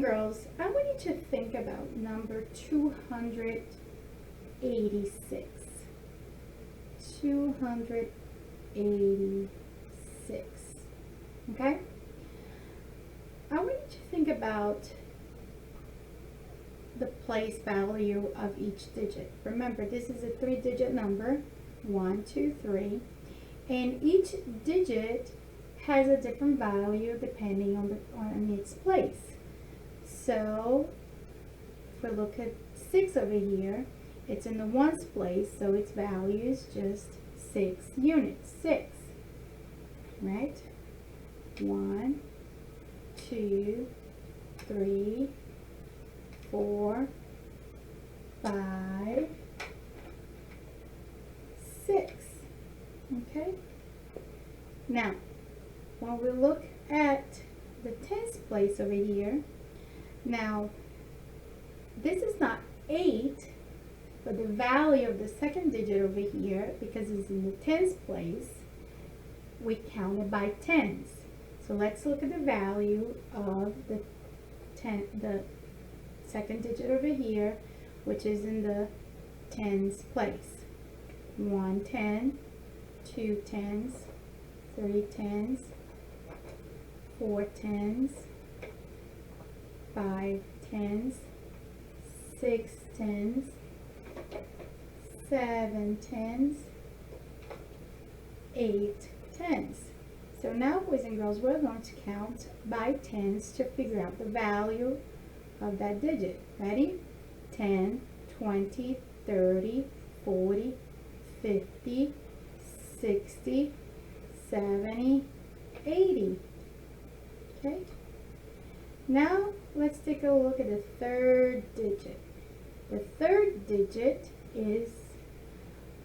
girls, I want you to think about number 286. 286. Okay? I want you to think about the place value of each digit. Remember, this is a 3-digit number, 1, 2, 3, and each digit has a different value depending on its place. So if we look at 6 over here, it's in the ones place, so its value is just 6 units. 6, right? 1, 2, 3, 4, 5, 6. Okay? Now, when we look at the tens place over here, now this is not 8, but the value of the second digit over here, because it's in the tens place, we count it by tens. So let's look at the value of the second digit over here, which is in the tens place. 1 10, 2 tens, 3 tens, 4 tens, 5 tens, 6 tens, 7 tens, 8 tens. So now, boys and girls, we're going to count by tens to figure out the value of that digit. Ready? 10, 20, 30, 40, 50, 60, 70, 80. Okay? Now, let's take a look at the third digit. The third digit is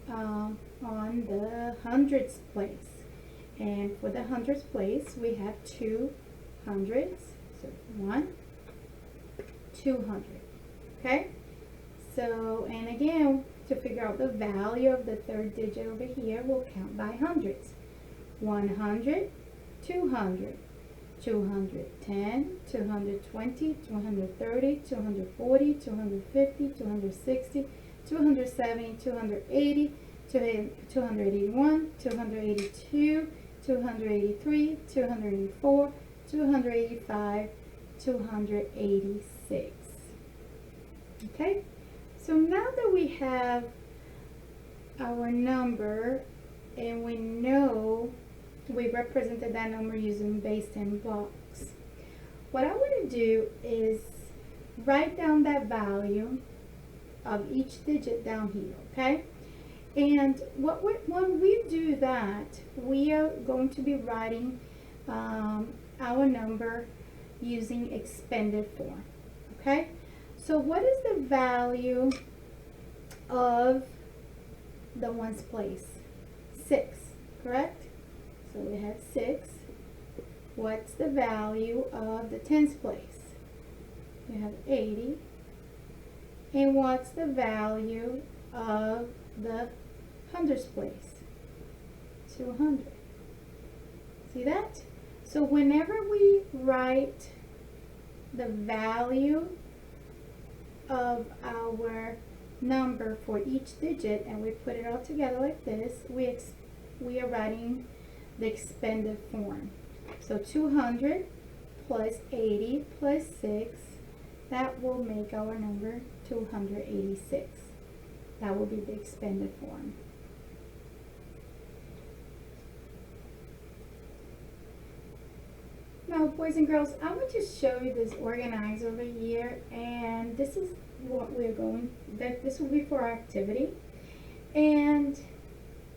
on the hundreds place. And for the hundreds place, we have 2 hundreds. So 1, 200. Okay? So, and again, to figure out the value of the third digit over here, we'll count by hundreds. 100, 200, 210, 220, 230, 240, 250, 260, 270, 280, 281, 282, 283, 284, 285, 286. Okay? So now that we have our number and we know we represented that number using base 10 blocks, what I want to do is write down that value of each digit down here, okay? And when we do that, we are going to be writing our number using expanded form, okay? So what is the value of the ones place? 6, correct? So we have 6. What's the value of the tens place? We have 80. And what's the value of the hundreds place? 200. See that? So whenever we write the value of our number for each digit and we put it all together like this, we are writing the expanded form. So 200 plus 80 plus 6, that will make our number 286. That will be the expanded form. Now, boys and girls, I want to show you this organizer over here, and this is what we're going, this will be for our activity. And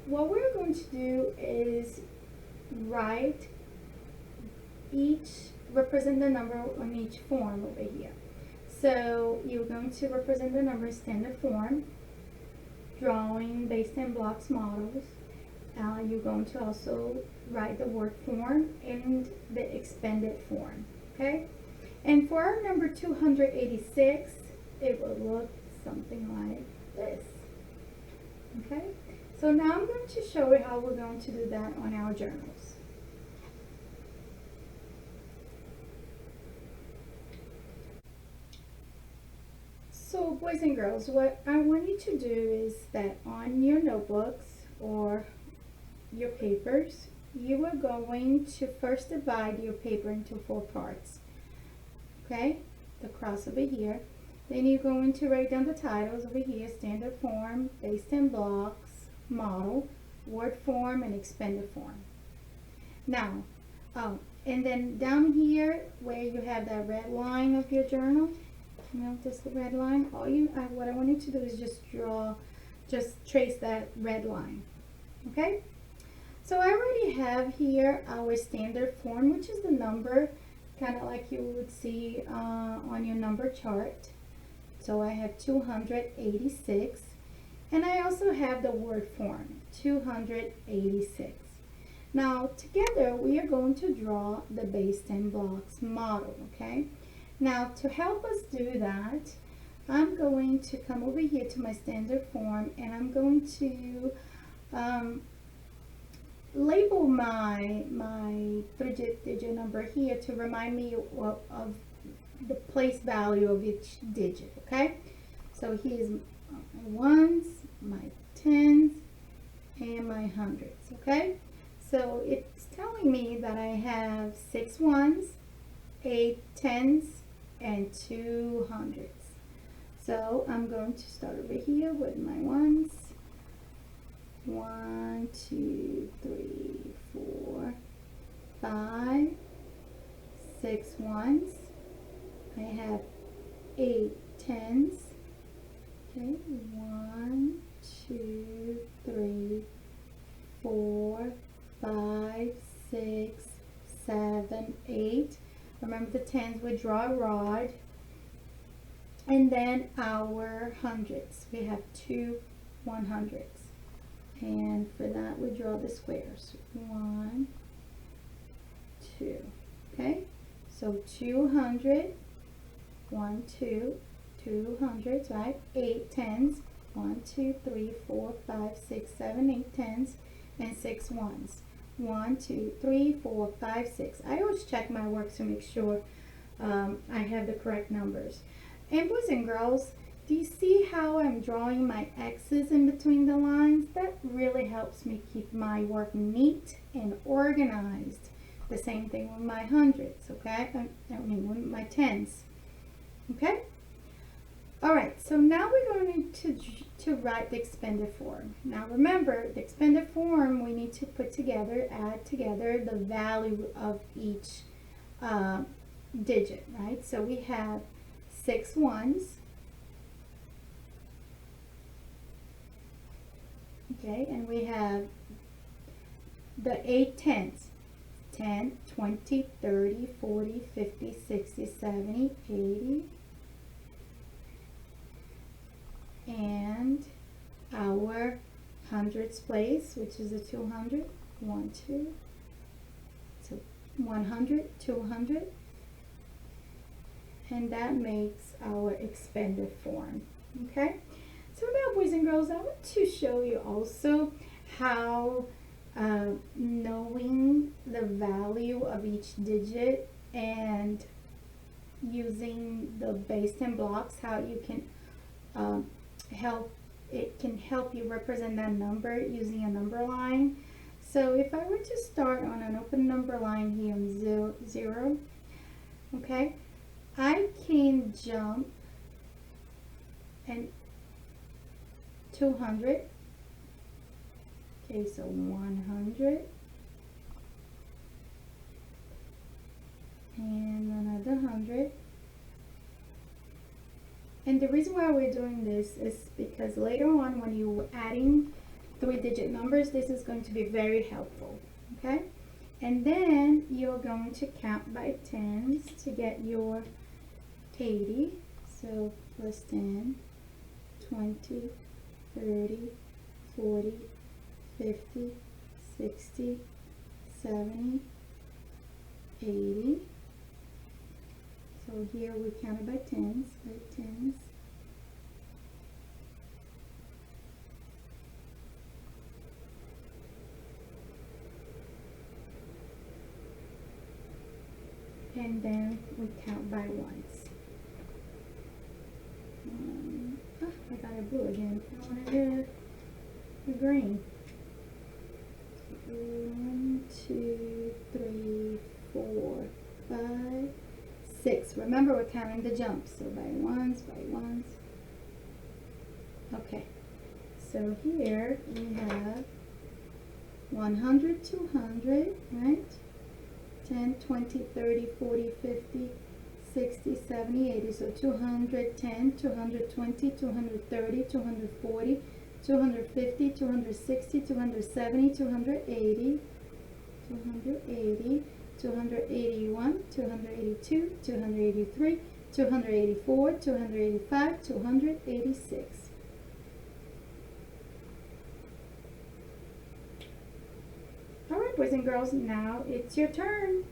what we're going to do is write represent the number on each form over here. So you're going to represent the number in standard form, drawing base 10 blocks models. You're going to also write the word form and the expanded form, okay? And for our number 286, it will look something like this, okay? So now I'm going to show you how we're going to do that on our journals. So boys and girls, what I want you to do is that on your notebooks or your papers, you are going to first divide your paper into 4 parts. Okay, the cross over here. Then you're going to write down the titles over here: standard form, base 10 blocks, model, word form, and expanded form. Now, and then down here where you have that red line of your journal, you know, this red line, what I want you to do is just trace that red line. Okay? So I already have here our standard form, which is the number, kind of like you would see on your number chart. So I have 286, and I also have the word form, 286. Now together we are going to draw the base 10 blocks model, okay? Now to help us do that, I'm going to come over here to my standard form, and I'm going to label my 3-digit number here to remind me of the place value of each digit, okay? So here's my ones, my tens, and my hundreds, okay? So it's telling me that I have 6 ones, 8 tens, and 2 hundreds. So I'm going to start over here with my ones. 1, 2, 3, 4, 5, 6 ones. I have 8 tens. Okay, 1, 2, 3, 4, 5, 6, 7, 8. Remember the tens, we draw a rod. And then our hundreds, we have 2 100s. And for that we draw the squares. 1, 2. Okay, so 200, 1, 2, 200, right? 8 tens, 1, 2, 3, 4, 5, 6, 7, 8 tens, and 6 ones. 1, 2, 3, 4, 5, 6. I always check my work to make sure I have the correct numbers. And boys and girls, do you see how I'm drawing my X's in between the lines? That really helps me keep my work neat and organized. The same thing with my hundreds, okay? I mean with my tens, okay? All right, so now we're going to write the expanded form. Now remember, the expanded form, we need to put together, add together the value of each digit, right? So we have 6 ones, okay, and we have the 8 tens, 10, 20, 30, 40, 50, 60, 70, 80, and our hundreds place, which is a 200, 1, 2, so 100, 200, and that makes our expanded form, okay? So now, boys and girls, I want to show you also how knowing the value of each digit and using the base 10 blocks, how you can help you represent that number using a number line. So if I were to start on an open number line here on 0, okay, I can jump and 200. Okay, so 100 and another 100. And the reason why we're doing this is because later on when you're adding 3-digit numbers, this is going to be very helpful, okay? And then you're going to count by tens to get your 80. So plus 10, 20, 30, 40, 50, 60, 70, 80. So here we counted by tens, and then we count by ones. 1, I got it blue again. I wanted the green. 1, 2, 3, 4, 5, 6. Remember, we're counting the jumps. So by ones, by ones. Okay. So here we have 100, 200, right? 10, 20, 30, 40, 50, 60, 70, 80. So 210, 220, 230, 240, 250, 260, 270, 280, 280, 281, 282, 283, 284, 285, 286. All right, boys and girls, now it's your turn.